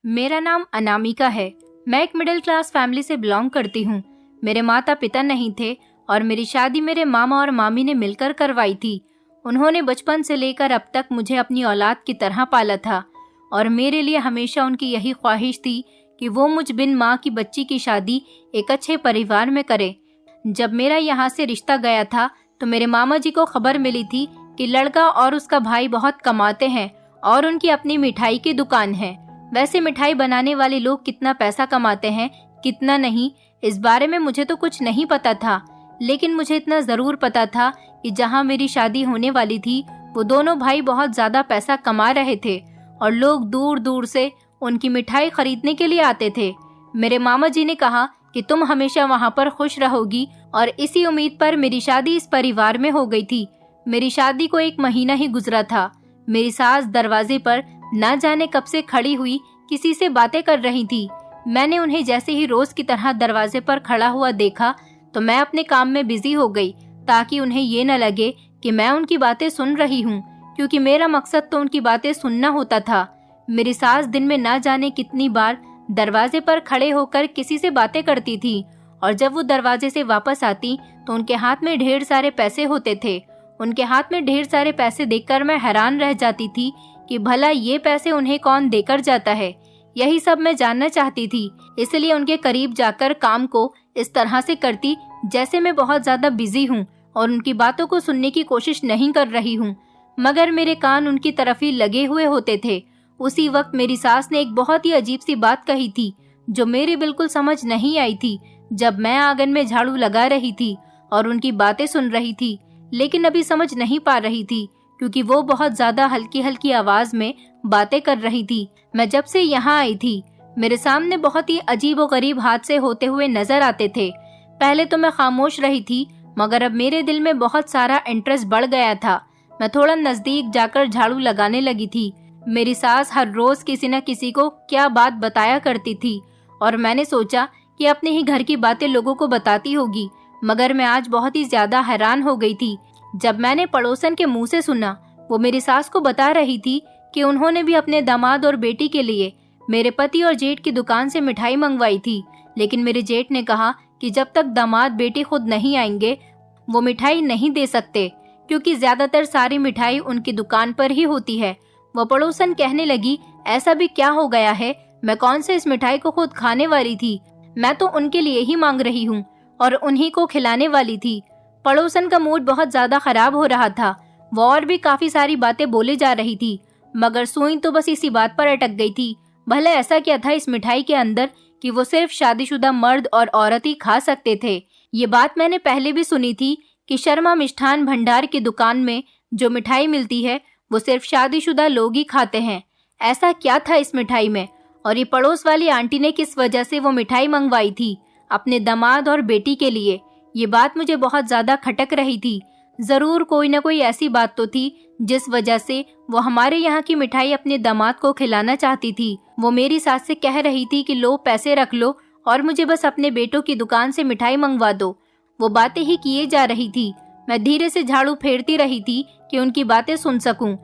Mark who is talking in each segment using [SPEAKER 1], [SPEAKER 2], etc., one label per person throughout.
[SPEAKER 1] मेरा नाम अनामिका है। मैं एक मिडिल क्लास फैमिली से बिलोंग करती हूँ। मेरे माता पिता नहीं थे और मेरी शादी मेरे मामा और मामी ने मिलकर करवाई थी। उन्होंने बचपन से लेकर अब तक मुझे अपनी औलाद की तरह पाला था और मेरे लिए हमेशा उनकी यही ख्वाहिश थी कि वो मुझ बिन माँ की बच्ची की शादी एक अच्छे परिवार में करे। जब मेरा यहाँ से रिश्ता गया था तो मेरे मामा जी को खबर मिली थी कि लड़का और उसका भाई बहुत कमाते हैं और उनकी अपनी मिठाई की दुकान है। वैसे मिठाई बनाने वाले लोग कितना पैसा कमाते हैं कितना नहीं, इस बारे में मुझे तो कुछ नहीं पता था, लेकिन मुझे इतना जरूर पता था कि जहाँ मेरी शादी होने वाली थी वो दोनों भाई बहुत ज्यादा पैसा कमा रहे थे और लोग दूर दूर से उनकी मिठाई खरीदने के लिए आते थे। मेरे मामा जी ने कहा कि तुम हमेशा वहाँ पर खुश रहोगी और इसी उम्मीद पर मेरी शादी इस परिवार में हो गई थी। मेरी शादी को 1 महीना ही गुजरा था। मेरी सास दरवाजे पर ना जाने कब से खड़ी हुई किसी से बातें कर रही थी। मैंने उन्हें जैसे ही रोज की तरह दरवाजे पर खड़ा हुआ देखा तो मैं अपने काम में बिजी हो गई ताकि उन्हें ये न लगे कि मैं उनकी बातें सुन रही हूँ, क्योंकि मेरा मकसद तो उनकी बातें सुनना होता था। मेरी सास दिन में ना जाने कितनी बार दरवाजे पर खड़े होकर किसी से बातें करती थी और जब वो दरवाजे से वापस आती तो उनके हाथ में ढेर सारे पैसे होते थे। उनके हाथ में ढेर सारे पैसे देखकर मैं हैरान रह जाती थी कि भला ये पैसे उन्हें कौन देकर जाता है। यही सब मैं जानना चाहती थी, इसलिए उनके करीब जाकर काम को इस तरह से करती जैसे मैं बहुत ज्यादा बिजी हूँ और उनकी बातों को सुनने की कोशिश नहीं कर रही हूँ, मगर मेरे कान उनकी तरफ ही लगे हुए होते थे। उसी वक्त मेरी सास ने एक बहुत ही अजीब सी बात कही थी जो मेरी बिल्कुल समझ नहीं आई थी। जब मैं आंगन में झाड़ू लगा रही थी और उनकी बातें सुन रही थी, लेकिन अभी समझ नहीं पा रही थी क्योंकि वो बहुत ज्यादा हल्की हल्की आवाज में बातें कर रही थी। मैं जब से यहाँ आई थी मेरे सामने बहुत ही अजीब और गरीब हादसे होते हुए नजर आते थे। पहले तो मैं खामोश रही थी, मगर अब मेरे दिल में बहुत सारा इंटरेस्ट बढ़ गया था। मैं थोड़ा नजदीक जाकर झाड़ू लगाने लगी थी। मेरी सास हर रोज किसी न किसी को क्या बात बताया करती थी और मैंने सोचा कि अपने ही घर की बातें लोगों को बताती होगी, मगर मैं आज बहुत ही ज्यादा हैरान हो गई थी जब मैंने पड़ोसन के मुंह से सुना। वो मेरी सास को बता रही थी कि उन्होंने भी अपने दामाद और बेटी के लिए मेरे पति और जेठ की दुकान से मिठाई मंगवाई थी, लेकिन मेरे जेठ ने कहा कि जब तक दामाद बेटी खुद नहीं आएंगे वो मिठाई नहीं दे सकते, क्योंकि ज्यादातर सारी मिठाई उनकी दुकान पर ही होती है। वो पड़ोसन कहने लगी, ऐसा भी क्या हो गया है, मैं कौन से इस मिठाई को खुद खाने वाली थी, मैं तो उनके लिए ही मांग रही हूँ और उन्हीं को खिलाने वाली थी। पड़ोसन का मूड बहुत ज्यादा खराब हो रहा था। वो और भी काफी सारी बातें बोले जा रही थी, मगर सुई तो बस इसी बात पर अटक गई थी। भले ऐसा क्या था इस मिठाई के अंदर कि वो सिर्फ शादीशुदा मर्द और औरत ही खा सकते थे। ये बात मैंने पहले भी सुनी थी कि शर्मा मिष्ठान भंडार की दुकान में जो मिठाई मिलती है वो सिर्फ शादीशुदा लोग ही खाते हैं। ऐसा क्या था इस मिठाई में, और ये पड़ोस वाली आंटी ने किस वजह से वो मिठाई मंगवाई थी अपने दामाद और बेटी के लिए। ये बात मुझे बहुत ज्यादा खटक रही थी। जरूर कोई ना कोई ऐसी बात तो थी जिस वजह से वो हमारे यहाँ की मिठाई अपने दामाद को खिलाना चाहती थी। वो मेरी सास से कह रही थी कि लो पैसे रख लो और मुझे बस अपने बेटों की दुकान से मिठाई मंगवा दो। वो बातें ही किए जा रही थी। मैं धीरे से झाड़ू फेरती रही थी कि उनकी बातें सुन सकूं,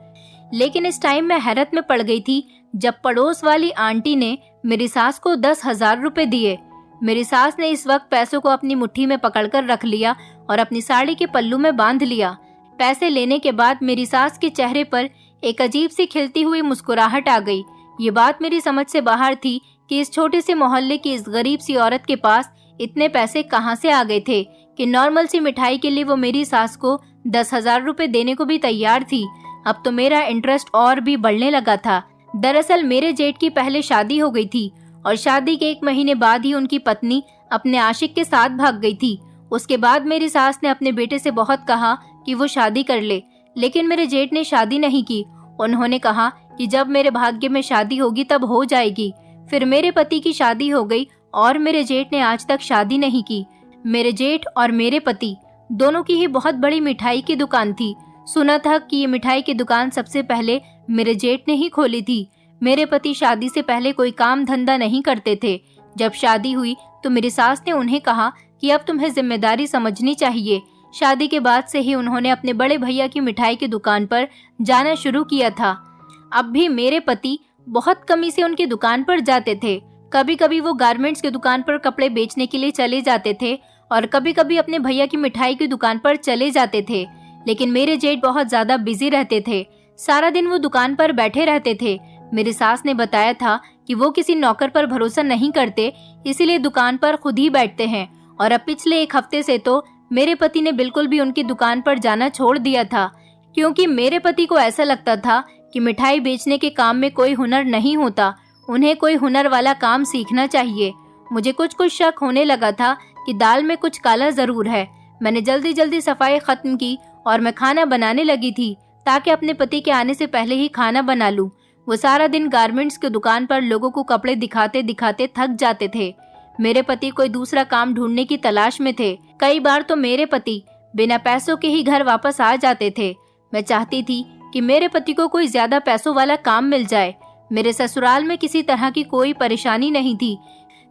[SPEAKER 1] लेकिन इस टाइम मैं हैरत में पड़ गई थी जब पड़ोस वाली आंटी ने मेरी सास को 10,000 रुपए दिए। मेरी सास ने इस वक्त पैसों को अपनी मुट्ठी में पकड़कर रख लिया और अपनी साड़ी के पल्लू में बांध लिया। पैसे लेने के बाद मेरी सास के चेहरे पर एक अजीब सी खिलती हुई मुस्कुराहट आ गई। ये बात मेरी समझ से बाहर थी कि इस छोटे से मोहल्ले की इस गरीब सी औरत के पास इतने पैसे कहाँ से आ गए थे कि नॉर्मल सी मिठाई के लिए वो मेरी सास को 10,000 रुपए देने को भी तैयार थी। अब तो मेरा इंटरेस्ट और भी बढ़ने लगा था। दरअसल मेरे जेठ की पहले शादी हो गई थी और शादी के 1 महीने बाद ही उनकी पत्नी अपने आशिक के साथ भाग गई थी। उसके बाद मेरी सास ने अपने बेटे से बहुत कहा कि वो शादी कर ले, लेकिन मेरे जेठ ने शादी नहीं की। उन्होंने कहा कि जब मेरे भाग्य में शादी होगी तब हो जाएगी। फिर मेरे पति की शादी हो गई और मेरे जेठ ने आज तक शादी नहीं की। मेरे जेठ और मेरे पति दोनों की ही बहुत बड़ी मिठाई की दुकान थी। सुना था कि ये मिठाई की दुकान सबसे पहले मेरे जेठ ने ही खोली थी। मेरे पति शादी से पहले कोई काम धंधा नहीं करते थे। जब शादी हुई तो मेरी सास ने उन्हें कहा कि अब तुम्हें जिम्मेदारी समझनी चाहिए। शादी के बाद से ही उन्होंने अपने बड़े भैया की मिठाई की दुकान पर जाना शुरू किया था। अब भी मेरे पति बहुत कमी से उनकी दुकान पर जाते थे। कभी कभी वो गारमेंट्स की दुकान पर कपड़े बेचने के लिए चले जाते थे और कभी कभी अपने भैया की मिठाई की दुकान पर चले जाते थे। लेकिन मेरे जेठ बहुत ज्यादा बिजी रहते थे, सारा दिन वो दुकान पर बैठे रहते थे। मेरी सास ने बताया था कि वो किसी नौकर पर भरोसा नहीं करते, इसीलिए दुकान पर खुद ही बैठते हैं। और अब पिछले 1 हफ्ते से तो मेरे पति ने बिल्कुल भी उनकी दुकान पर जाना छोड़ दिया था, क्योंकि मेरे पति को ऐसा लगता था कि मिठाई बेचने के काम में कोई हुनर नहीं होता, उन्हें कोई हुनर वाला काम सीखना चाहिए। मुझे कुछ शक होने लगा था कि दाल में कुछ काला जरूर है। मैंने जल्दी जल्दी सफाई खत्म की और मैं खाना बनाने लगी थी ताकि अपने पति के आने से पहले ही खाना बना लूं। वो सारा दिन गारमेंट्स की दुकान पर लोगों को कपड़े दिखाते दिखाते थक जाते थे। मेरे पति कोई दूसरा काम ढूंढने की तलाश में थे। कई बार तो मेरे पति बिना पैसों के ही घर वापस आ जाते थे। मैं चाहती थी कि मेरे पति को कोई ज्यादा पैसों वाला काम मिल जाए। मेरे ससुराल में किसी तरह की कोई परेशानी नहीं थी,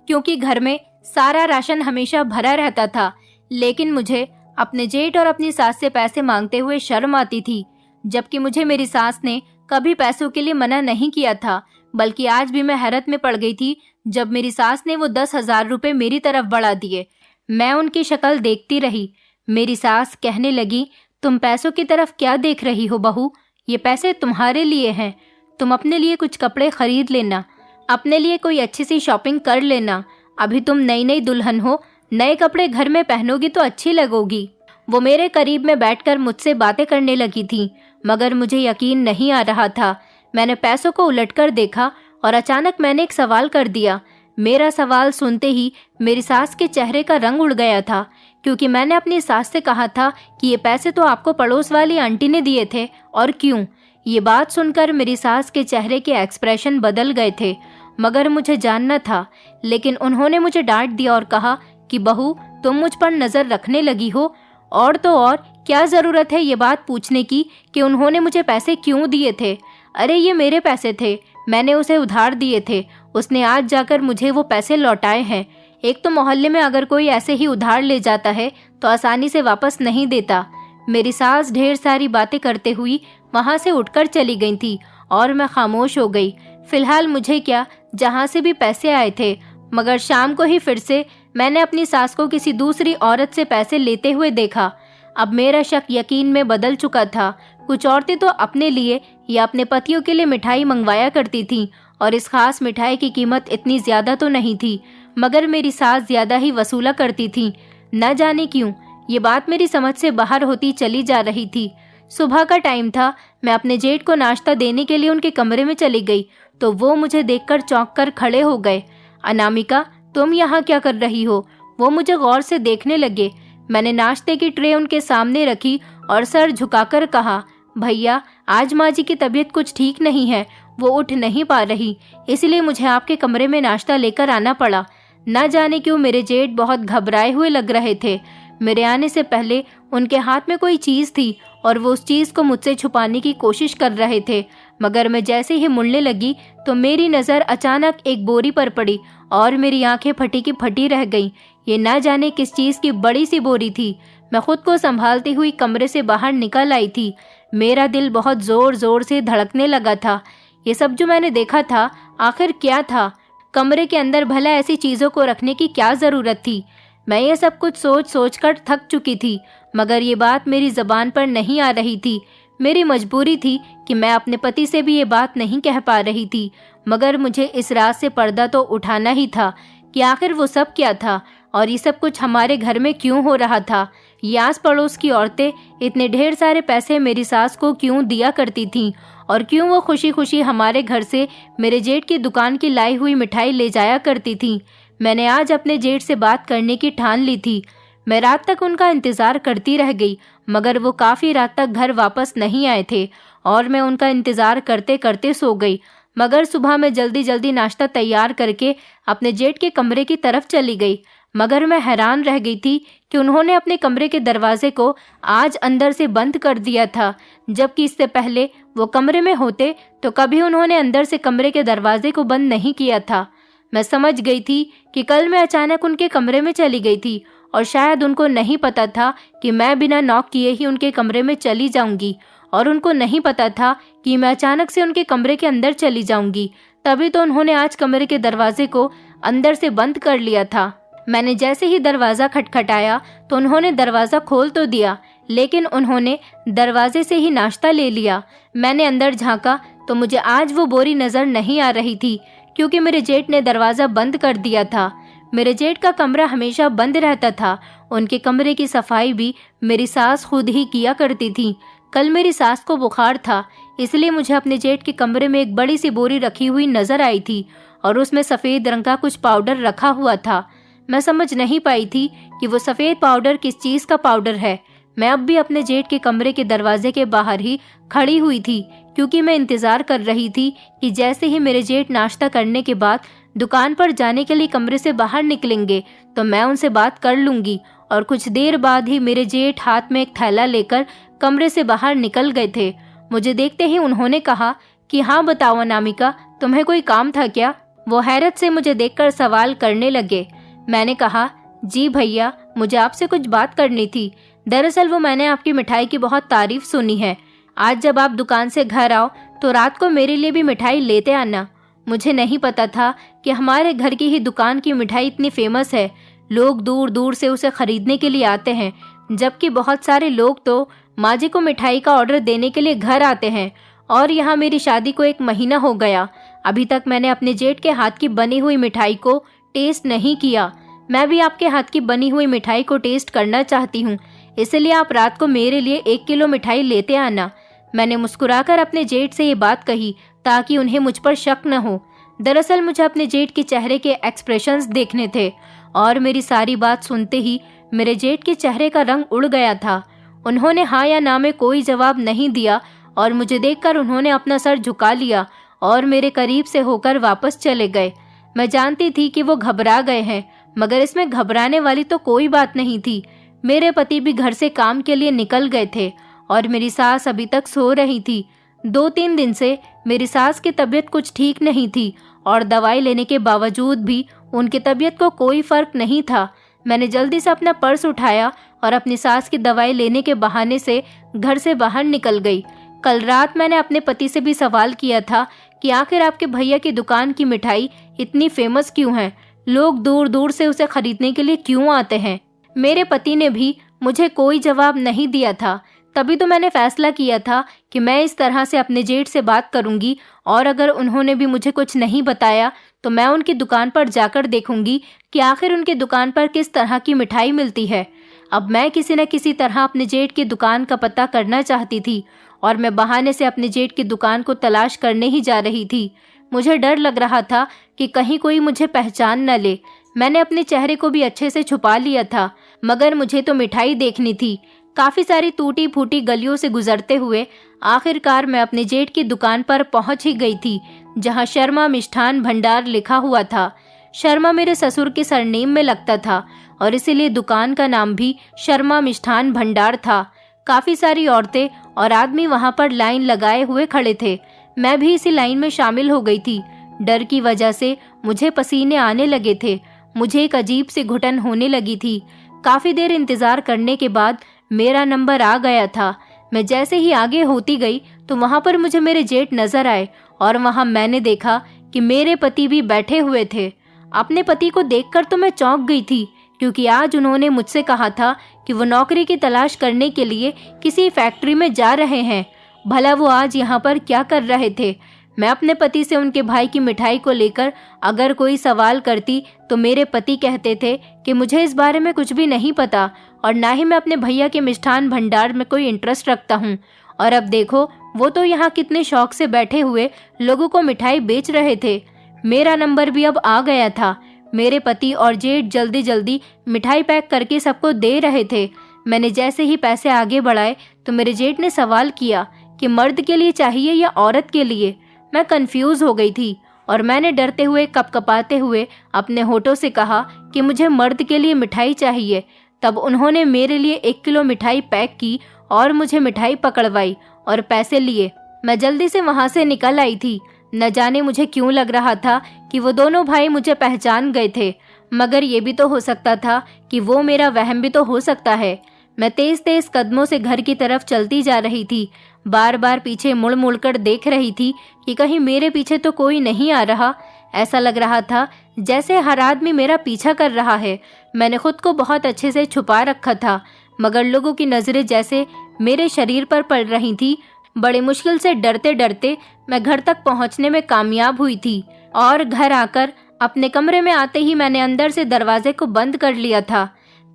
[SPEAKER 1] क्योंकि घर में सारा राशन हमेशा भरा रहता था। लेकिन मुझे अपने जेठ और अपनी सास से पैसे मांगते हुए शर्म आती थी, जबकि मुझे मेरी सास ने कभी पैसों के लिए मना नहीं किया था। बल्कि आज भी मैं हैरत में पड़ गई थी जब मेरी सास ने वो 10,000 रुपए मेरी तरफ बढ़ा दिए। मैं उनकी शक्ल देखती रही। मेरी सास कहने लगी, तुम पैसों की तरफ क्या देख रही हो बहू, ये पैसे तुम्हारे लिए हैं। तुम अपने लिए कुछ कपड़े खरीद लेना, अपने लिए कोई अच्छी सी शॉपिंग कर लेना। अभी तुम नई नई दुल्हन हो, नए कपड़े घर में पहनोगी तो अच्छी लगोगी। वो मेरे करीब में बैठकर मुझसे बातें करने लगी थी, मगर मुझे यकीन नहीं आ रहा था। मैंने पैसों को उलटकर देखा और अचानक मैंने एक सवाल कर दिया। मेरा सवाल सुनते ही मेरी सास के चेहरे का रंग उड़ गया था, क्योंकि मैंने अपनी सास से कहा था कि ये पैसे तो आपको पड़ोस वाली आंटी ने दिए थे, और क्यों। ये बात सुनकर मेरी सास के चेहरे के एक्सप्रेशन बदल गए थे, मगर मुझे जानना था। लेकिन उन्होंने मुझे डांट दिया और कहा कि बहू, तुम मुझ पर नजर रखने लगी हो, और तो और क्या जरूरत है ये बात पूछने की कि उन्होंने मुझे पैसे क्यों दिए थे। अरे ये मेरे पैसे थे, मैंने उसे उधार दिए थे, उसने आज जाकर मुझे वो पैसे लौटाए हैं। एक तो मोहल्ले में अगर कोई ऐसे ही उधार ले जाता है तो आसानी से वापस नहीं देता। मेरी सास ढेर सारी बातें करते हुई वहां से उठकर चली गई थी और मैं खामोश हो गई। फिलहाल मुझे क्या, जहां से भी पैसे आए थे। मगर शाम को ही फिर से मैंने अपनी सास को किसी दूसरी औरत से पैसे लेते हुए देखा। अब मेरा शक यकीन में बदल चुका था। कुछ औरतें तो अपने लिए या अपने पतियों के लिए मिठाई मंगवाया करती थीं, और इस खास मिठाई की कीमत इतनी ज्यादा तो नहीं थी, मगर मेरी सास ज्यादा ही वसूला करती थी। न जाने क्यों ये बात मेरी समझ से बाहर होती चली जा रही थी। सुबह का टाइम था। मैं अपने जेठ को नाश्ता देने के लिए उनके कमरे में चली गई तो वो मुझे देखकर चौंक कर खड़े हो गए। अनामिका, तुम यहाँ क्या कर रही हो? वो मुझे गौर से देखने लगे। मैंने नाश्ते की ट्रे उनके सामने रखी और सर झुकाकर कहा, भैया, आज माँ जी की तबीयत कुछ ठीक नहीं है, वो उठ नहीं पा रही, इसलिए मुझे आपके कमरे में नाश्ता लेकर आना पड़ा। न जाने क्यों मेरे जेठ बहुत घबराए हुए लग रहे थे। मेरे आने से पहले उनके हाथ में कोई चीज थी और वो उस चीज को मुझसे छुपाने की कोशिश कर रहे थे, मगर मैं जैसे ही मुड़ने लगी तो मेरी नजर अचानक एक बोरी पर पड़ी और मेरी आंखें फटी की फटी रह गईं। ये न जाने किस चीज की बड़ी सी बोरी थी। मैं खुद को संभालती हुई कमरे से बाहर निकल आई थी। मेरा दिल बहुत जोर जोर से धड़कने लगा था। ये सब जो मैंने देखा था आखिर क्या था? कमरे के अंदर भला ऐसी चीजों को रखने की क्या जरूरत थी? मैं ये सब कुछ सोच सोच कर थक चुकी थी, मगर ये बात मेरी जबान पर नहीं आ रही थी। मेरी मजबूरी थी कि मैं अपने पति से भी ये बात नहीं कह पा रही थी, मगर मुझे इस रात से पर्दा तो उठाना ही था कि आखिर वो सब क्या था और ये सब कुछ हमारे घर में क्यों हो रहा था। ये आस पड़ोस की औरतें इतने ढेर सारे पैसे मेरी सास को क्यों दिया करती थीं, और क्यों वो खुशी खुशी हमारे घर से मेरे जेठ की दुकान की लाई हुई मिठाई ले जाया करती थीं। मैंने आज अपने जेठ से बात करने की ठान ली थी। मैं रात तक उनका इंतजार करती रह गई, मगर वो काफी रात तक घर वापस नहीं आए थे और मैं उनका इंतजार करते करते सो गई। मगर सुबह मैं जल्दी जल्दी नाश्ता तैयार करके अपने जेठ के कमरे की तरफ चली गई। मगर मैं हैरान रह गई थी कि उन्होंने अपने कमरे के दरवाजे को आज अंदर से बंद कर दिया था, जबकि इससे पहले वो कमरे में होते तो कभी उन्होंने अंदर से कमरे के दरवाजे को बंद नहीं किया था। मैं समझ गई थी कि कल मैं अचानक उनके कमरे में चली गई थी और शायद उनको नहीं पता था कि मैं बिना नॉक किए ही उनके कमरे में चली जाऊंगी और उनको नहीं पता था कि मैं अचानक से उनके कमरे के अंदर चली जाऊंगी। तभी तो उन्होंने आज कमरे के दरवाजे को अंदर से बंद कर लिया था। मैंने जैसे ही दरवाज़ा खटखटाया तो उन्होंने दरवाज़ा खोल तो दिया, लेकिन उन्होंने दरवाजे से ही नाश्ता ले लिया। मैंने अंदर झांका तो मुझे आज वो बोरी नज़र नहीं आ रही थी, क्योंकि मेरे जेठ ने दरवाज़ा बंद कर दिया था। मेरे जेठ का कमरा हमेशा बंद रहता था। उनके कमरे की सफाई भी मेरी सास खुद ही किया करती थी। कल मेरी सास को बुखार था, इसलिए मुझे अपने जेठ के कमरे में एक बड़ी सी बोरी रखी हुई नज़र आई थी और उसमें सफ़ेद रंग का कुछ पाउडर रखा हुआ था। मैं समझ नहीं पाई थी कि वो सफ़ेद पाउडर किस चीज़ का पाउडर है। मैं अब भी अपने जेठ के कमरे के दरवाजे के बाहर ही खड़ी हुई थी, क्योंकि मैं इंतज़ार कर रही थी कि जैसे ही मेरे जेठ नाश्ता करने के बाद दुकान पर जाने के लिए कमरे से बाहर निकलेंगे तो मैं उनसे बात कर लूँगी। और कुछ देर बाद ही मेरे जेठ हाथ में एक थैला लेकर कमरे से बाहर निकल गए थे। मुझे देखते ही उन्होंने कहा कि हाँ बताओ अनामिका, तुम्हें कोई काम था क्या? वो हैरत से मुझे देखकर सवाल करने लगे। मैंने कहा, जी भैया, मुझे आपसे कुछ बात करनी थी। दरअसल वो मैंने आपकी मिठाई की बहुत तारीफ सुनी है। आज जब आप दुकान से घर आओ तो रात को मेरे लिए भी मिठाई लेते आना। मुझे नहीं पता था कि हमारे घर की ही दुकान की मिठाई इतनी फेमस है। लोग दूर दूर से उसे खरीदने के लिए आते हैं, जबकि बहुत सारे लोग तो माँ जी को मिठाई का ऑर्डर देने के लिए घर आते हैं। और यहाँ मेरी शादी को 1 महीना हो गया, अभी तक मैंने अपने जेठ के हाथ की बनी हुई मिठाई को टेस्ट नहीं किया। मैं भी आपके हाथ की बनी हुई मिठाई को टेस्ट करना चाहती हूँ, इसलिए आप रात को मेरे लिए 1 किलो मिठाई लेते आना। मैंने मुस्कुराकर अपने जेठ से ये बात कही ताकि उन्हें मुझ पर शक न हो। दरअसल मुझे अपने जेठ के चेहरे के एक्सप्रेशंस देखने थे और मेरी सारी बात सुनते ही मेरे जेठ के चेहरे का रंग उड़ गया था। उन्होंने हाँ या ना में कोई जवाब नहीं दिया और मुझे देखकर उन्होंने अपना सर झुका लिया और मेरे करीब से होकर वापस चले गए। मैं जानती थी कि वो घबरा गए हैं, मगर इसमें घबराने वाली तो कोई बात नहीं थी। मेरे पति भी घर से काम के लिए निकल गए थे और मेरी सास अभी तक सो रही थी। 2-3 दिन से मेरी सास की तबीयत कुछ ठीक नहीं थी और दवाई लेने के बावजूद भी उनकी तबीयत को कोई फर्क नहीं था। मैंने जल्दी से अपना पर्स उठाया और अपनी सास की दवाई लेने के बहाने से घर से बाहर निकल गई। कल रात मैंने अपने पति से भी सवाल किया था कि आखिर आपके भैया की दुकान की मिठाई इतनी फेमस क्यों है, लोग दूर दूर से उसे खरीदने के लिए क्यों आते हैं। मेरे पति ने भी मुझे कोई जवाब नहीं दिया था। तभी तो मैंने फैसला किया था कि मैं इस तरह से अपने जेठ से बात करूंगी और अगर उन्होंने भी मुझे कुछ नहीं बताया तो मैं उनकी दुकान पर जाकर देखूंगी कि आखिर उनकी दुकान पर किस तरह की मिठाई मिलती है। अब मैं किसी न किसी तरह अपने जेठ की दुकान का पता करना चाहती थी और मैं बहाने से अपने जेठ की दुकान को तलाश करने ही जा रही थी। मुझे डर लग रहा था कि कहीं कोई मुझे पहचान न ले। मैंने अपने चेहरे को भी अच्छे से छुपा लिया था, मगर मुझे तो मिठाई देखनी थी। काफ़ी सारी टूटी फूटी गलियों से गुजरते हुए आखिरकार मैं अपने जेठ की दुकान पर पहुंच ही गई थी, जहां शर्मा मिष्ठान भंडार लिखा हुआ था। शर्मा मेरे ससुर के सरनेम में लगता था और इसीलिए दुकान का नाम भी शर्मा मिष्ठान भंडार था। काफ़ी सारी औरतें और आदमी वहां पर लाइन लगाए हुए खड़े थे। मैं भी इसी लाइन में शामिल हो गई थी। डर की वजह से मुझे पसीने आने लगे थे। मुझे एक अजीब सी घुटन होने लगी थी। काफ़ी देर इंतज़ार करने के बाद मेरा नंबर आ गया था। मैं जैसे ही आगे होती गई तो वहाँ पर मुझे मेरे जेठ नज़र आए और वहाँ मैंने देखा कि मेरे पति भी बैठे हुए थे। अपने पति को देखकर तो मैं चौंक गई थी, क्योंकि आज उन्होंने मुझसे कहा था कि वो नौकरी की तलाश करने के लिए किसी फैक्ट्री में जा रहे हैं। भला वो आज यहाँ पर क्या कर रहे थे? मैं अपने पति से उनके भाई की मिठाई को लेकर अगर कोई सवाल करती तो मेरे पति कहते थे कि मुझे इस बारे में कुछ भी नहीं पता और ना ही मैं अपने भैया के मिष्ठान भंडार में कोई इंटरेस्ट रखता हूँ। और अब देखो, वो तो यहाँ कितने शौक से बैठे हुए लोगों को मिठाई बेच रहे थे। मेरा नंबर भी अब आ गया था। मेरे पति और जेठ जल्दी जल्दी मिठाई पैक करके सबको दे रहे थे। मैंने जैसे ही पैसे आगे बढ़ाए तो मेरे जेठ ने सवाल किया कि मर्द के लिए चाहिए या औरत के लिए। मैं कंफ्यूज हो गई थी और मैंने डरते हुए कपकपाते हुए अपने होठों से कहा कि मुझे मर्द के लिए मिठाई चाहिए। तब उन्होंने मेरे लिए 1 किलो मिठाई पैक की और मुझे मिठाई पकड़वाई और पैसे लिए। मैं जल्दी से वहां से निकल आई थी। न जाने मुझे क्यों लग रहा था कि वो दोनों भाई मुझे पहचान गए थे, मगर ये भी तो हो सकता था कि वो मेरा वहम भी तो हो सकता है। मैं तेज तेज कदमों से घर की तरफ चलती जा रही थी। बार बार पीछे मुड़ मुड़ कर देख रही थी कि कहीं मेरे पीछे तो कोई नहीं आ रहा। ऐसा लग रहा था जैसे हर आदमी मेरा पीछा कर रहा है। मैंने खुद को बहुत अच्छे से छुपा रखा था, मगर लोगों की नजरें जैसे मेरे शरीर पर पड़ रही थी। बड़ी मुश्किल से डरते डरते मैं घर तक पहुंचने में कामयाब हुई थी और घर आकर अपने कमरे में आते ही मैंने अंदर से दरवाजे को बंद कर लिया था।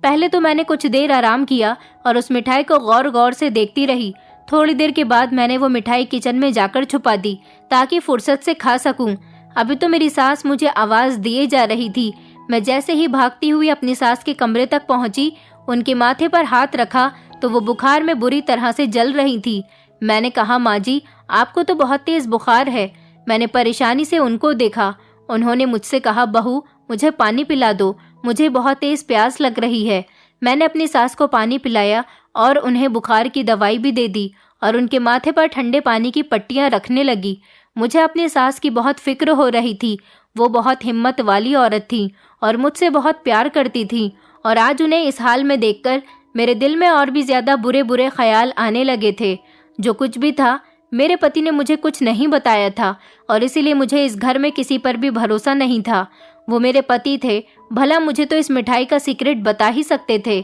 [SPEAKER 1] पहले तो मैंने कुछ देर आराम किया और उस मिठाई को गौर गौर से देखती रही। थोड़ी देर के बाद मैंने वो मिठाई किचन में जाकर छुपा दी ताकि फुर्सत से खा सकूं। अभी तो मेरी सास मुझे आवाज दिए जा रही थी। मैं जैसे ही भागती हुई अपनी सास के कमरे तक पहुंची, उनके माथे पर हाथ रखा तो वो बुखार में बुरी तरह से जल रही थी। मैंने कहा, माँ जी, आपको तो बहुत तेज बुखार है। मैंने परेशानी से उनको देखा। उन्होंने मुझसे कहा, बहू, मुझे पानी पिला दो, मुझे बहुत तेज प्यास लग रही है। मैंने अपनी सास को पानी पिलाया और उन्हें बुखार की दवाई भी दे दी और उनके माथे पर ठंडे पानी की पट्टियां रखने लगी। मुझे अपनी सास की बहुत फिक्र हो रही थी। वो बहुत हिम्मत वाली औरत थी और मुझसे बहुत प्यार करती थी, और आज उन्हें इस हाल में देखकर मेरे दिल में और भी ज्यादा बुरे बुरे ख्याल आने लगे थे। जो कुछ भी था, मेरे पति ने मुझे कुछ नहीं बताया था और इसीलिए मुझे इस घर में किसी पर भी भरोसा नहीं था। वो मेरे पति थे, भला मुझे तो इस मिठाई का सीक्रेट बता ही सकते थे।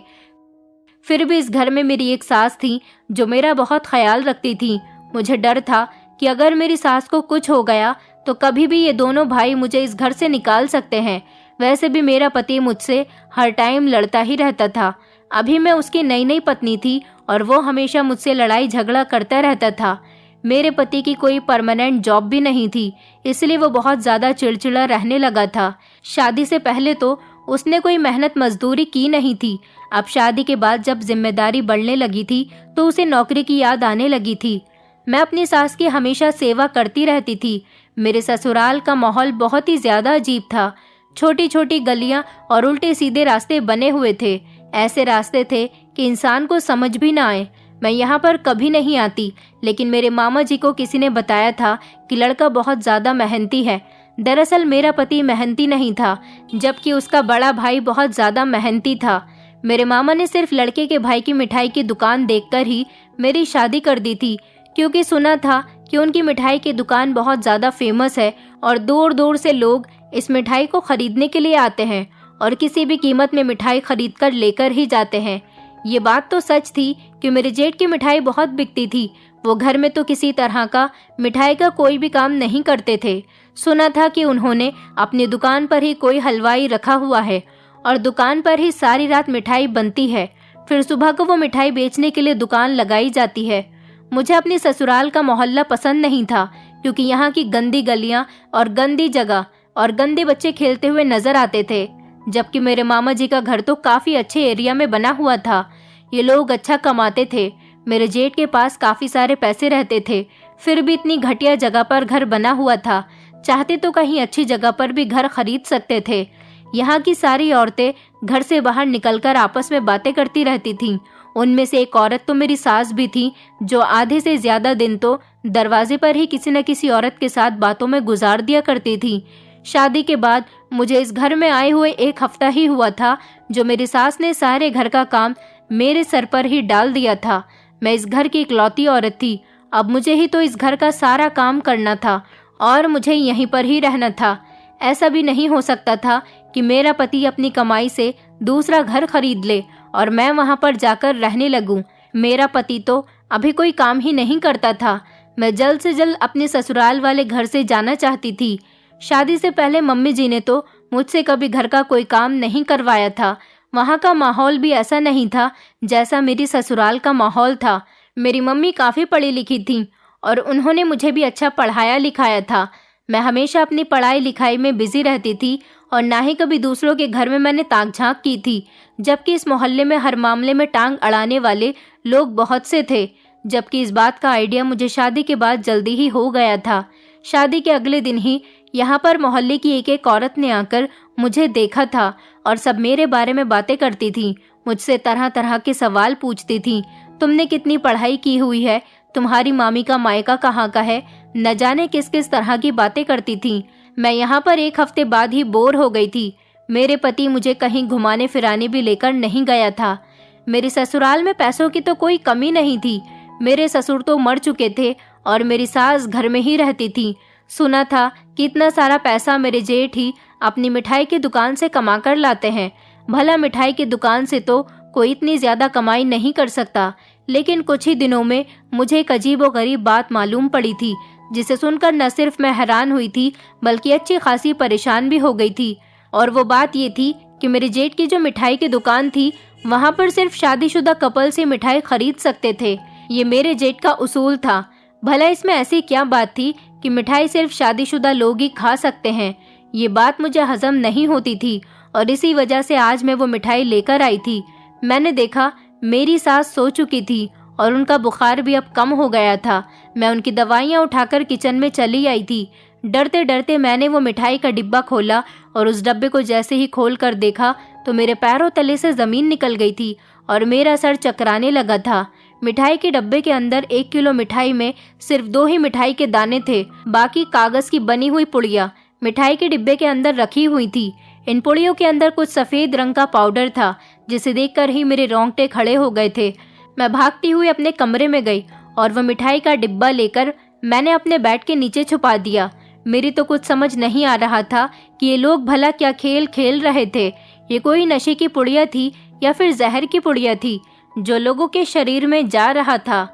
[SPEAKER 1] फिर भी इस घर में मेरी एक सास थी जो मेरा बहुत ख्याल रखती थी। मुझे डर था कि अगर मेरी सास को कुछ हो गया तो कभी भी ये दोनों भाई मुझे इस घर से निकाल सकते हैं। वैसे भी मेरा पति मुझसे हर टाइम लड़ता ही रहता था। अभी मैं उसकी नई नई पत्नी थी और वो हमेशा मुझसे लड़ाई झगड़ा करता रहता था। मेरे पति की कोई परमानेंट जॉब भी नहीं थी, इसलिए वो बहुत ज़्यादा चिड़चिड़ा रहने लगा था। शादी से पहले तो उसने कोई मेहनत मजदूरी की नहीं थी। अब शादी के बाद जब जिम्मेदारी बढ़ने लगी थी तो उसे नौकरी की याद आने लगी थी। मैं अपनी सास की हमेशा सेवा करती रहती थी। मेरे ससुराल का माहौल बहुत ही ज़्यादा अजीब था। छोटी छोटी गलियां और उल्टे सीधे रास्ते बने हुए थे। ऐसे रास्ते थे कि इंसान को समझ भी ना आए। मैं यहाँ पर कभी नहीं आती, लेकिन मेरे मामा जी को किसी ने बताया था कि लड़का बहुत ज़्यादा मेहनती है। दरअसल मेरा पति मेहनती नहीं था, जबकि उसका बड़ा भाई बहुत ज़्यादा मेहनती था। मेरे मामा ने सिर्फ लड़के के भाई की मिठाई की दुकान देखकर ही मेरी शादी कर दी थी, क्योंकि सुना था कि उनकी मिठाई की दुकान बहुत ज़्यादा फेमस है और दूर दूर से लोग इस मिठाई को खरीदने के लिए आते हैं और किसी भी कीमत में मिठाई खरीद कर लेकर ही जाते हैं। ये बात तो सच थी कि मेरे जेठ की मिठाई बहुत बिकती थी। वो घर में तो किसी तरह का मिठाई का कोई भी काम नहीं करते थे। सुना था कि उन्होंने अपनी दुकान पर ही कोई हलवाई रखा हुआ है और दुकान पर ही सारी रात मिठाई बनती है, फिर सुबह को वो मिठाई बेचने के लिए दुकान लगाई जाती है। मुझे अपनी ससुराल का मोहल्ला पसंद नहीं था, क्योंकि यहाँ की गंदी गलियाँ और गंदी जगह और गंदे बच्चे खेलते हुए नजर आते थे, जबकि मेरे मामा जी का घर तो काफ़ी अच्छे एरिया में बना हुआ था। ये लोग अच्छा कमाते थे। मेरे जेठ के पास काफ़ी सारे पैसे रहते थे, फिर भी इतनी घटिया जगह पर घर बना हुआ था। चाहते तो कहीं अच्छी जगह पर भी घर खरीद सकते थे। यहाँ की सारी औरतें घर से बाहर निकलकर आपस में बातें करती रहती थीं। उनमें से एक औरत तो मेरी सास भी थी, जो आधे से ज़्यादा दिन तो दरवाजे पर ही किसी न किसी औरत के साथ बातों में गुजार दिया करती थी। शादी के बाद मुझे इस घर में आए हुए 1 हफ्ता ही हुआ था, जो मेरी सास ने सारे घर का काम मेरे सर पर ही डाल दिया था। मैं इस घर की इकलौती औरत थी। अब मुझे ही तो इस घर का सारा काम करना था और मुझे यहीं पर ही रहना था। ऐसा भी नहीं हो सकता था कि मेरा पति अपनी कमाई से दूसरा घर खरीद ले और मैं वहां पर जाकर रहने लगूं। मेरा पति तो अभी कोई काम ही नहीं करता था। मैं जल्द से जल्द अपने ससुराल वाले घर से जाना चाहती थी। शादी से पहले मम्मी जी ने तो मुझसे कभी घर का कोई काम नहीं करवाया था। वहाँ का माहौल भी ऐसा नहीं था जैसा मेरी ससुराल का माहौल था। मेरी मम्मी काफ़ी पढ़ी लिखी थी और उन्होंने मुझे भी अच्छा पढ़ाया लिखाया था। मैं हमेशा अपनी पढ़ाई लिखाई में बिजी रहती थी और ना ही कभी दूसरों के घर में मैंने ताक झांक की थी, जबकि इस मोहल्ले में हर मामले में टांग अड़ाने वाले लोग बहुत से थे। जबकि इस बात का आइडिया मुझे शादी के बाद जल्दी ही हो गया था। शादी के अगले दिन ही यहाँ पर मोहल्ले की एक एक औरत ने आकर मुझे देखा था और सब मेरे बारे में बातें करती थी। मुझसे तरह तरह के सवाल पूछती थी। तुमने कितनी पढ़ाई की हुई है, तुम्हारी मामी का मायका कहाँ का है, न जाने किस किस तरह की बातें करती थी। मैं यहाँ पर 1 हफ्ते बाद ही बोर हो गई थी। मेरे पति मुझे कहीं घुमाने फिराने भी लेकर नहीं गया था। मेरे ससुराल में पैसों की तो कोई कमी नहीं थी। मेरे ससुर तो मर चुके थे और मेरी सास घर में ही रहती थी। सुना था कि इतना सारा पैसा मेरे जेठ ही अपनी मिठाई की दुकान से कमा कर लाते हैं। भला मिठाई की दुकान से तो कोई इतनी ज़्यादा कमाई नहीं कर सकता, लेकिन कुछ ही दिनों में मुझे एक अजीबोगरीब बात मालूम पड़ी थी, जिसे सुनकर न सिर्फ मैं हैरान हुई थी बल्कि अच्छी खासी परेशान भी हो गई थी। और वो बात ये थी कि मेरे जेठ की जो मिठाई की दुकान थी, वहाँ पर सिर्फ शादीशुदा कपल से मिठाई खरीद सकते थे। ये मेरे जेठ का उसूल था। भला इसमें ऐसी क्या बात थी कि मिठाई सिर्फ शादीशुदा लोग ही खा सकते हैं? ये बात मुझे हजम नहीं होती थी और इसी वजह से आज मैं वो मिठाई लेकर आई थी। मैंने देखा मेरी सास सो चुकी थी और उनका बुखार भी अब कम हो गया था। मैं उनकी दवाइयाँ उठाकर किचन में चली आई थी। डरते डरते मैंने वो मिठाई का डिब्बा खोला और उस डब्बे को जैसे ही खोल कर देखा तो मेरे पैरों तले से ज़मीन निकल गई थी और मेरा सर चकराने लगा था। मिठाई के डब्बे के अंदर 1 किलो मिठाई में सिर्फ 2 ही मिठाई के दाने थे, बाकी कागज़ की बनी हुई पुड़िया मिठाई के डिब्बे के अंदर रखी हुई थी। इन पुड़ियों के अंदर कुछ सफ़ेद रंग का पाउडर था, जिसे देखकर ही मेरे रोंगटे खड़े हो गए थे। मैं भागती हुई अपने कमरे में गई और वह मिठाई का डिब्बा लेकर मैंने अपने बेड के नीचे छुपा दिया। मेरी तो कुछ समझ नहीं आ रहा था कि ये लोग भला क्या खेल खेल रहे थे। ये कोई नशे की पुड़िया थी या फिर जहर की पुड़िया थी जो लोगों के शरीर में जा रहा था?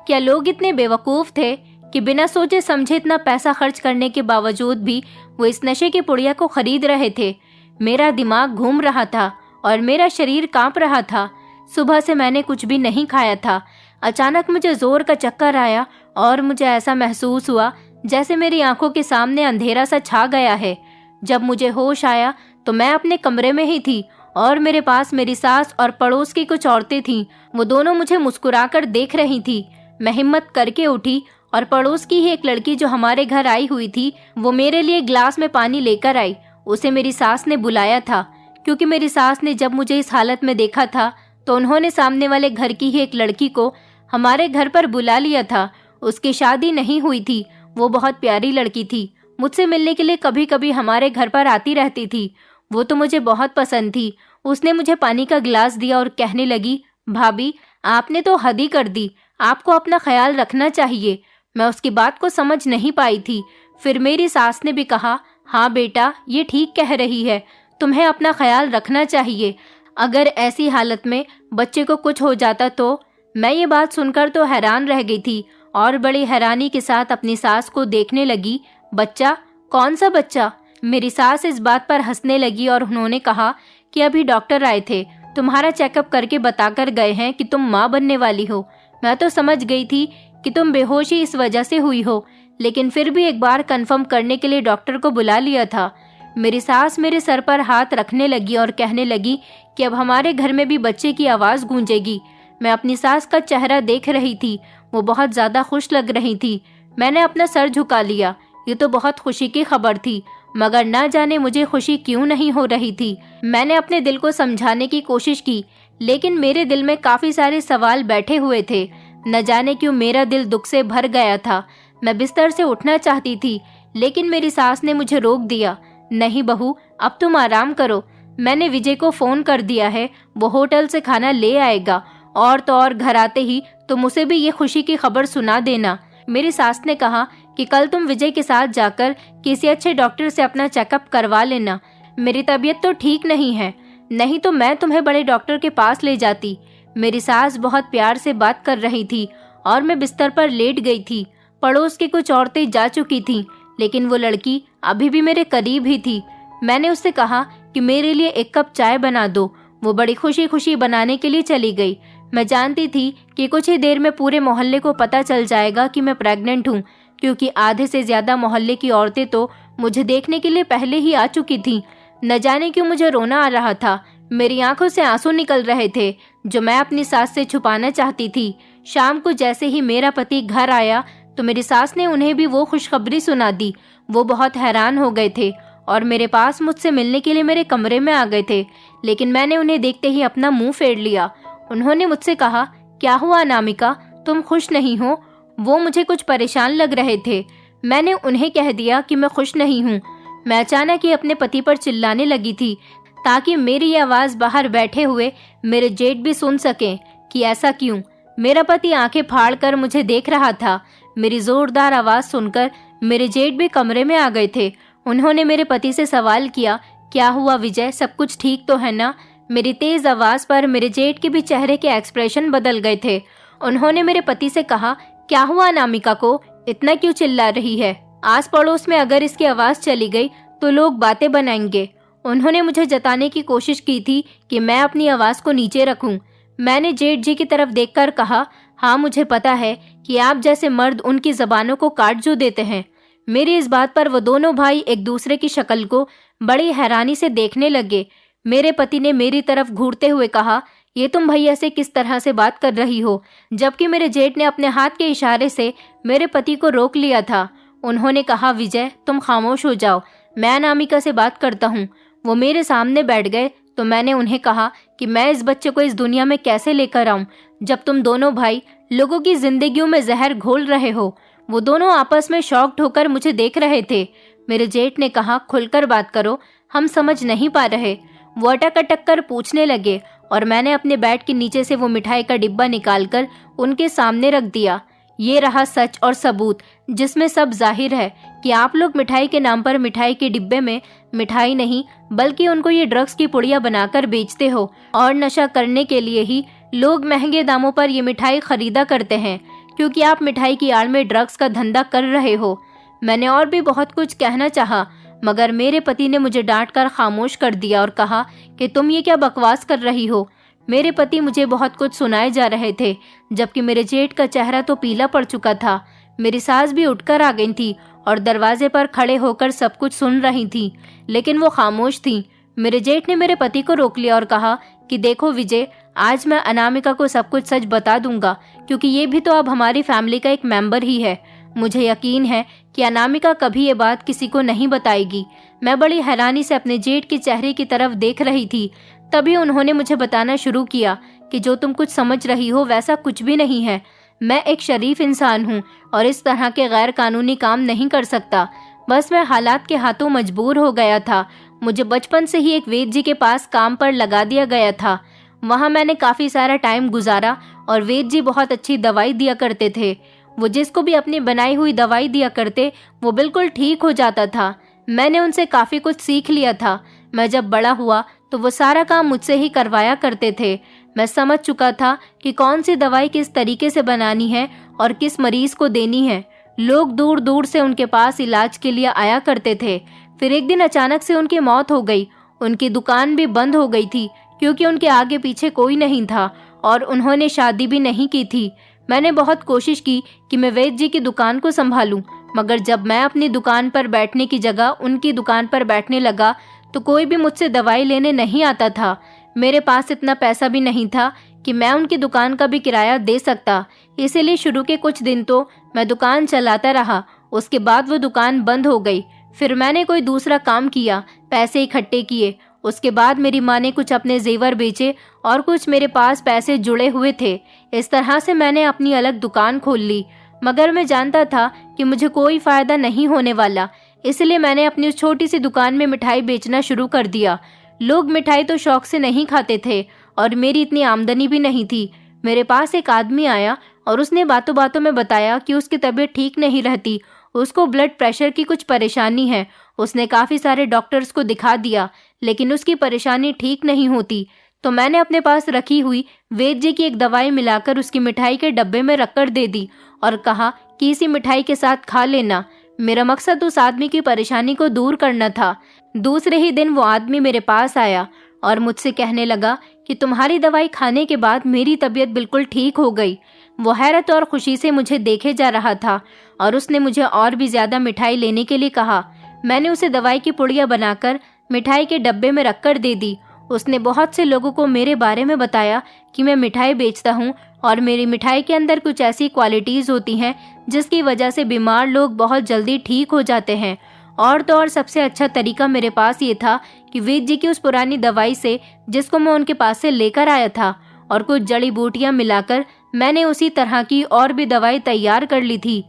[SPEAKER 1] क्या लोग इतने बेवकूफ़ थे कि बिना सोचे समझे इतना पैसा खर्च करने के बावजूद भी वो इस नशे की पुड़िया को खरीद रहे थे? मेरा दिमाग घूम रहा था और मेरा शरीर कांप रहा था। सुबह से मैंने कुछ भी नहीं खाया था। अचानक मुझे जोर का चक्कर आया और मुझे ऐसा महसूस हुआ जैसे मेरी आंखों के सामने अंधेरा सा छा गया है। जब मुझे होश आया तो मैं अपने कमरे में ही थी और मेरे पास मेरी सास और पड़ोस की कुछ औरतें थीं। वो दोनों मुझे मुस्कुराकर देख रही थी। मैं हिम्मत करके उठी और पड़ोस की ही एक लड़की जो हमारे घर आई हुई थी, वो मेरे लिए ग्लास में पानी लेकर आई। उसे मेरी सास ने बुलाया था, क्योंकि मेरी सास ने जब मुझे इस हालत में देखा था तो उन्होंने सामने वाले घर की ही एक लड़की को हमारे घर पर बुला लिया था। उसकी शादी नहीं हुई थी। वो बहुत प्यारी लड़की थी, मुझसे मिलने के लिए कभी कभी हमारे घर पर आती रहती थी। वो तो मुझे बहुत पसंद थी। उसने मुझे पानी का गिलास दिया और कहने लगी, भाभी आपने तो हद ही कर दी, आपको अपना ख्याल रखना चाहिए। मैं उसकी बात को समझ नहीं पाई थी। फिर मेरी सास ने भी कहा, हाँ बेटा ये ठीक कह रही है, तुम्हें अपना ख्याल रखना चाहिए। अगर ऐसी हालत में बच्चे को कुछ हो जाता तो। मैं ये बात सुनकर तो हैरान रह गई थी और बड़ी हैरानी के साथ अपनी सास को देखने लगी। बच्चा? कौन सा बच्चा? मेरी सास इस बात पर हंसने लगी और उन्होंने कहा कि अभी डॉक्टर आए थे, तुम्हारा चेकअप करके बताकर गए हैं कि तुम माँ बनने वाली हो। मैं तो समझ गई थी कि तुम बेहोशी इस वजह से हुई हो, लेकिन फिर भी एक बार कंफर्म करने के लिए डॉक्टर को बुला लिया था। मेरी सास मेरे सर पर हाथ रखने लगी और कहने लगी कि अब हमारे घर में भी बच्चे की आवाज़ गूंजेगी। मैं अपनी सास का चेहरा देख रही थी। वो बहुत ज़्यादा खुश लग रही थी। मैंने अपना सर झुका लिया। ये तो बहुत खुशी की खबर थी, मगर ना जाने मुझे खुशी क्यों नहीं हो रही थी। मैंने अपने दिल को समझाने की कोशिश की, लेकिन मेरे दिल में काफ़ी सारे सवाल बैठे हुए थे। न जाने क्यों मेरा दिल दुख से भर गया था। मैं बिस्तर से उठना चाहती थी, लेकिन मेरी सास ने मुझे रोक दिया। नहीं बहू, अब तुम आराम करो। मैंने विजय को फ़ोन कर दिया है, वो होटल से खाना ले आएगा, और तो और घर आते ही तुम उसे भी ये खुशी की खबर सुना देना। मेरी सास ने कहा कि कल तुम विजय के साथ जाकर किसी अच्छे डॉक्टर से अपना चेकअप करवा लेना। मेरी तबीयत तो ठीक नहीं है, नहीं तो मैं तुम्हें बड़े डॉक्टर के पास ले जाती। मेरी सास बहुत प्यार से बात कर रही थी और मैं बिस्तर पर लेट गई थी। पड़ोस की कुछ औरतें जा चुकी थीं, लेकिन वो लड़की अभी भी मेरे करीब ही थी। मैंने उससे कहा कि मेरे लिए 1 कप चाय बना दो। वो बड़ी खुशी खुशी बनाने के लिए चली गई। मैं जानती थी कि कुछ ही देर में पूरे मोहल्ले को पता चल जाएगा कि मैं प्रेग्नेंट हूँ, क्योंकि आधे से ज़्यादा मोहल्ले की औरतें तो मुझे देखने के लिए पहले ही आ चुकी थीं। न जाने क्यों मुझे रोना आ रहा था। मेरी आंखों से आंसू निकल रहे थे, जो मैं अपनी सास से छुपाना चाहती थी। शाम को जैसे ही मेरा पति घर आया तो मेरी सास ने उन्हें भी वो खुशखबरी सुना दी। वो बहुत हैरान हो गए थे और मेरे पास मुझसे मिलने के लिए मेरे कमरे में आ गए थे, लेकिन मैंने उन्हें देखते ही अपना मुंह फेर लिया। उन्होंने मुझसे कहा, क्या हुआ अनामिका, तुम खुश नहीं हो? वो मुझे कुछ परेशान लग रहे थे। मैंने उन्हें कह दिया कि मैं खुश नहीं हूँ। मैं अचानक ही अपने पति पर चिल्लाने लगी थी। ताकि मेरी ये आवाज़ बाहर बैठे हुए मेरे जेठ भी सुन सकें कि ऐसा क्यों। मेरा पति आंखें फाड़ कर मुझे देख रहा था। मेरी जोरदार आवाज़ सुनकर मेरे जेठ भी कमरे में आ गए थे। उन्होंने मेरे पति से सवाल किया, क्या हुआ विजय, सब कुछ ठीक तो है ना? मेरी तेज़ आवाज़ पर मेरे जेठ के भी चेहरे के एक्सप्रेशन बदल गए थे। उन्होंने मेरे पति से कहा, क्या हुआ अनामिका को, इतना क्यों चिल्ला रही है? आस पड़ोस में अगर इसकी आवाज़ चली गई तो लोग बातें बनाएंगे। उन्होंने मुझे जताने की कोशिश की थी कि मैं अपनी आवाज़ को नीचे रखूं। मैंने जेठ जी की तरफ देखकर कहा, हाँ मुझे पता है कि आप जैसे मर्द उनकी ज़बानों को काट जो देते हैं। मेरी इस बात पर वो दोनों भाई एक दूसरे की शक्ल को बड़ी हैरानी से देखने लगे। मेरे पति ने मेरी तरफ घूरते हुए कहा, ये तुम भैया से किस तरह से बात कर रही हो? जबकि मेरे जेठ ने अपने हाथ के इशारे से मेरे पति को रोक लिया था। उन्होंने कहा, विजय तुम खामोश हो जाओ, मैं अनामिका से बात करता हूँ। वो मेरे सामने बैठ गए तो मैंने उन्हें कहा कि मैं इस बच्चे को इस दुनिया में कैसे लेकर आऊं जब तुम दोनों भाई लोगों की जिंदगियों में जहर घोल रहे हो। वो दोनों आपस में शॉक्ड होकर मुझे देख रहे थे। मेरे जेठ ने कहा, खुलकर बात करो, हम समझ नहीं पा रहे। वो अटक अटक कर पूछने लगे और मैंने अपने बेड के नीचे से वो मिठाई का डिब्बा निकालकर उनके सामने रख दिया। ये रहा सच और सबूत जिसमें सब जाहिर है कि आप लोग मिठाई के नाम पर मिठाई के डिब्बे में मिठाई नहीं बल्कि उनको ये ड्रग्स की पुड़िया बनाकर बेचते हो और नशा करने के लिए ही लोग महंगे दामों पर ये मिठाई खरीदा करते हैं, क्योंकि आप मिठाई की आड़ में ड्रग्स का धंधा कर रहे हो। मैंने और भी बहुत कुछ कहना चाहा मगर मेरे पति ने मुझे डांट कर खामोश कर दिया और कहा कि तुम ये क्या बकवास कर रही हो। मेरे पति मुझे बहुत कुछ सुनाए जा रहे थे जबकि मेरे जेठ का चेहरा तो पीला पड़ चुका था। मेरी सास भी उठकर आ गई थी और दरवाजे पर खड़े होकर सब कुछ सुन रही थी, लेकिन वो खामोश थी। मेरे जेठ ने मेरे पति को रोक लिया और कहा कि देखो विजय, आज मैं अनामिका को सब कुछ सच बता दूंगा, क्योंकि ये भी तो अब हमारी फैमिली का एक मेंबर ही है। मुझे यकीन है कि अनामिका कभी ये बात किसी को नहीं बताएगी। मैं बड़ी हैरानी से अपने जेठ के चेहरे की तरफ देख रही थी। तभी उन्होंने मुझे बताना शुरू किया कि जो तुम कुछ समझ रही हो वैसा कुछ भी नहीं है। मैं एक शरीफ इंसान हूँ और इस तरह के गैर कानूनी काम नहीं कर सकता। बस मैं हालात के हाथों मजबूर हो गया था। मुझे बचपन से ही एक वैद्य जी के पास काम पर लगा दिया गया था। वहाँ मैंने काफ़ी सारा टाइम गुजारा और वैद्य जी बहुत अच्छी दवाई दिया करते थे। वो जिसको भी अपनी बनाई हुई दवाई दिया करते वो बिल्कुल ठीक हो जाता था। मैंने उनसे काफ़ी कुछ सीख लिया था। मैं जब बड़ा हुआ तो वो सारा काम मुझसे ही करवाया करते थे। मैं समझ चुका था कि कौन सी दवाई किस तरीके से बनानी है और किस मरीज को देनी है। लोग दूर दूर से उनके पास इलाज के लिए आया करते थे। फिर एक दिन अचानक से उनकी मौत हो गई। उनकी दुकान भी बंद हो गई थी क्योंकि उनके आगे पीछे कोई नहीं था और उन्होंने शादी भी नहीं की थी। मैंने बहुत कोशिश की कि मैं वैद्य जी की दुकान को संभालूं, मगर जब मैं अपनी दुकान पर बैठने की जगह उनकी दुकान पर बैठने लगा तो कोई भी मुझसे दवाई लेने नहीं आता था। मेरे पास इतना पैसा भी नहीं था कि मैं उनकी दुकान का भी किराया दे सकता। इसीलिए शुरू के कुछ दिन तो मैं दुकान चलाता रहा। उसके बाद वो दुकान बंद हो गई। फिर मैंने कोई दूसरा काम किया, पैसे इकट्ठे किए। उसके बाद मेरी माँ ने कुछ अपने जेवर बेचे और कुछ मेरे पास पैसे जुड़े हुए थे। इस तरह से मैंने अपनी अलग दुकान खोल ली, मगर मैं जानता था कि मुझे कोई फ़ायदा नहीं होने वाला। इसलिए मैंने अपनी उस छोटी सी दुकान में मिठाई बेचना शुरू कर दिया। लोग मिठाई तो शौक से नहीं खाते थे और मेरी इतनी आमदनी भी नहीं थी। मेरे पास एक आदमी आया और उसने बातों बातों में बताया कि उसकी तबीयत ठीक नहीं रहती, उसको ब्लड प्रेशर की कुछ परेशानी है। उसने काफ़ी सारे डॉक्टर्स को दिखा दिया लेकिन उसकी परेशानी ठीक नहीं होती। तो मैंने अपने पास रखी हुई वैद्य जी की एक दवाई मिलाकर उसकी मिठाई के डब्बे में रखकर दे दी और कहा कि इसी मिठाई के साथ खा लेना। मेरा मकसद उस आदमी की परेशानी को दूर करना था। दूसरे ही दिन वो आदमी मेरे पास आया और मुझसे कहने लगा कि तुम्हारी दवाई खाने के बाद मेरी तबीयत बिल्कुल ठीक हो गई। वो हैरत और खुशी से मुझे देखे जा रहा था और उसने मुझे और भी ज़्यादा मिठाई लेने के लिए कहा। मैंने उसे दवाई की पुड़िया बनाकर मिठाई के डब्बे में रखकर दे दी। उसने बहुत से लोगों को मेरे बारे में बताया कि मैं मिठाई बेचता हूँ और मेरी मिठाई के अंदर कुछ ऐसी क्वालिटीज़ होती हैं जिसकी वजह से बीमार लोग बहुत जल्दी ठीक हो जाते हैं। और तो और सबसे अच्छा तरीका मेरे पास ये था कि वैद्य जी की उस पुरानी दवाई से, जिसको मैं उनके पास से लेकर आया था, और कुछ जड़ी बूटियाँ मिलाकर मैंने उसी तरह की और भी दवाई तैयार कर ली थी।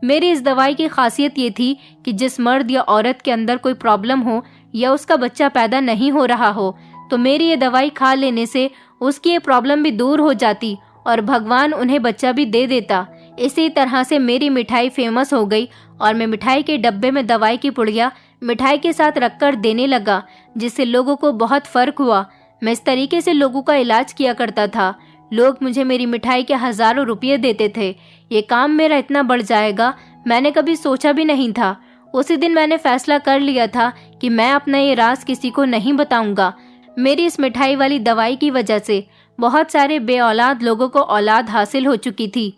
[SPEAKER 1] मेरी इस दवाई की खासियत ये थी कि जिस मर्द या औरत के अंदर कोई प्रॉब्लम हो या उसका बच्चा पैदा नहीं हो रहा हो तो मेरी ये दवाई खा लेने से उसकी ये प्रॉब्लम भी दूर हो जाती और भगवान उन्हें बच्चा भी दे देता। इसी तरह से मेरी मिठाई फेमस हो गई और मैं मिठाई के डब्बे में दवाई की पुड़िया मिठाई के साथ रखकर देने लगा, जिससे लोगों को बहुत फर्क हुआ। मैं इस तरीके से लोगों का इलाज किया करता था। लोग मुझे मेरी मिठाई के हजारों रुपये देते थे। ये काम मेरा इतना बढ़ जाएगा मैंने कभी सोचा भी नहीं था। उसी दिन मैंने फैसला कर लिया था कि मैं अपना ये राज किसी को नहीं बताऊंगा। मेरी इस मिठाई वाली दवाई की वजह से बहुत सारे बेऔलाद लोगों को औलाद हासिल हो चुकी थी।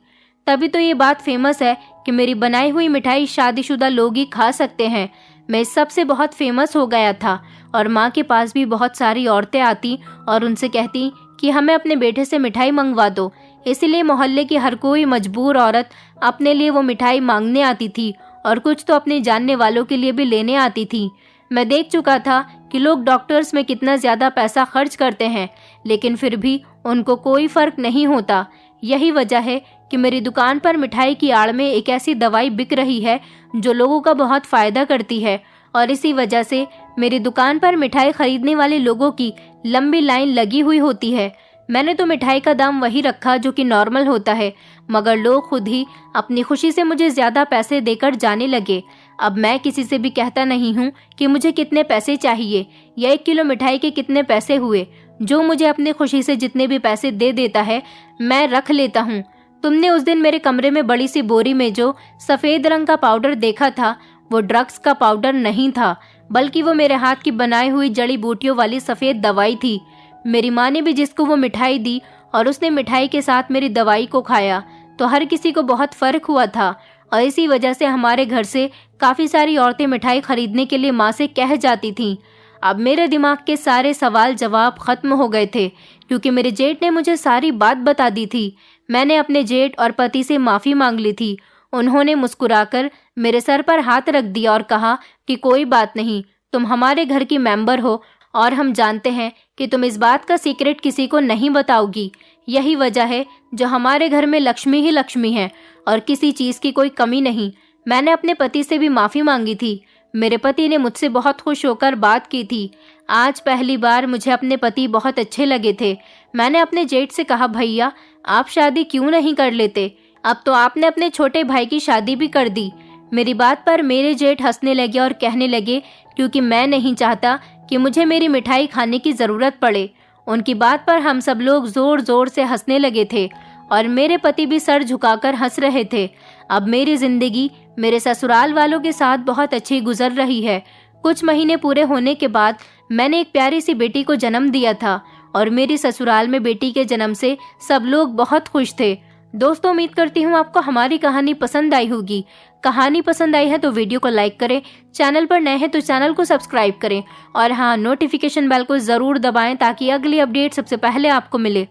[SPEAKER 1] तभी तो ये बात फेमस है कि मेरी बनाई हुई मिठाई शादीशुदा लोग ही खा सकते हैं। मैं इस सब से बहुत फेमस हो गया था और माँ के पास भी बहुत सारी औरतें आती और उनसे कहती कि हमें अपने बेटे से मिठाई मंगवा दो। इसीलिए मोहल्ले की हर कोई मजबूर औरत अपने लिए वो मिठाई मांगने आती थी और कुछ तो अपने जानने वालों के लिए भी लेने आती थी। मैं देख चुका था कि लोग डॉक्टर्स में कितना ज़्यादा पैसा खर्च करते हैं, लेकिन फिर भी उनको कोई फ़र्क नहीं होता। यही वजह है कि मेरी दुकान पर मिठाई की आड़ में एक ऐसी दवाई बिक रही है जो लोगों का बहुत फ़ायदा करती है और इसी वजह से मेरी दुकान पर मिठाई खरीदने वाले लोगों की लंबी लाइन लगी हुई होती है। मैंने तो मिठाई का दाम वही रखा जो कि नॉर्मल होता है, मगर लोग खुद ही अपनी खुशी से मुझे ज़्यादा पैसे देकर जाने लगे। अब मैं किसी से भी कहता नहीं हूँ कि मुझे कितने पैसे चाहिए या 1 किलो मिठाई के कितने पैसे हुए। जो मुझे अपनी खुशी से जितने भी पैसे दे देता है मैं रख लेता हूँ। तुमने उस दिन मेरे कमरे में बड़ी सी बोरी में जो सफ़ेद रंग का पाउडर देखा था वो ड्रग्स का पाउडर नहीं था, बल्कि वो मेरे हाथ की बनाई हुई जड़ी बूटियों वाली सफ़ेद दवाई थी। मेरी माँ ने भी जिसको वो मिठाई दी और उसने मिठाई के साथ मेरी दवाई को खाया तो हर किसी को बहुत फ़र्क हुआ था और इसी वजह से हमारे घर से काफ़ी सारी औरतें मिठाई खरीदने के लिए माँ से कह जाती थीं। अब मेरे दिमाग के सारे सवाल जवाब ख़त्म हो गए थे क्योंकि मेरे जेठ ने मुझे सारी बात बता दी थी। मैंने अपने जेठ और पति से माफ़ी मांग ली थी। उन्होंने मुस्कुराकर मेरे सर पर हाथ रख दिया और कहा कि कोई बात नहीं, तुम हमारे घर की मेंबर हो और हम जानते हैं कि तुम इस बात का सीक्रेट किसी को नहीं बताओगी। यही वजह है जो हमारे घर में लक्ष्मी ही लक्ष्मी है और किसी चीज़ की कोई कमी नहीं। मैंने अपने पति से भी माफ़ी मांगी थी। मेरे पति ने मुझसे बहुत खुश होकर बात की थी। आज पहली बार मुझे अपने पति बहुत अच्छे लगे थे। मैंने अपने जेठ से कहा, भैया आप शादी क्यों नहीं कर लेते? अब तो आपने अपने छोटे भाई की शादी भी कर दी। मेरी बात पर मेरे जेठ हंसने लगे और कहने लगे क्योंकि मैं नहीं चाहता कि मुझे मेरी मिठाई खाने की ज़रूरत पड़े। उनकी बात पर हम सब लोग ज़ोर ज़ोर से हंसने लगे थे और मेरे पति भी सर झुकाकर हंस रहे थे। अब मेरी ज़िंदगी मेरे ससुराल वालों के साथ बहुत अच्छी गुजर रही है। कुछ महीने पूरे होने के बाद मैंने एक प्यारी सी बेटी को जन्म दिया था और मेरी ससुराल में बेटी के जन्म से सब लोग बहुत खुश थे। दोस्तों, उम्मीद करती हूँ आपको हमारी कहानी पसंद आई होगी। कहानी पसंद आई है तो वीडियो को लाइक करें, चैनल पर नए हैं तो चैनल को सब्सक्राइब करें और हाँ, नोटिफिकेशन बेल को ज़रूर दबाएं ताकि अगली अपडेट सबसे पहले आपको मिले।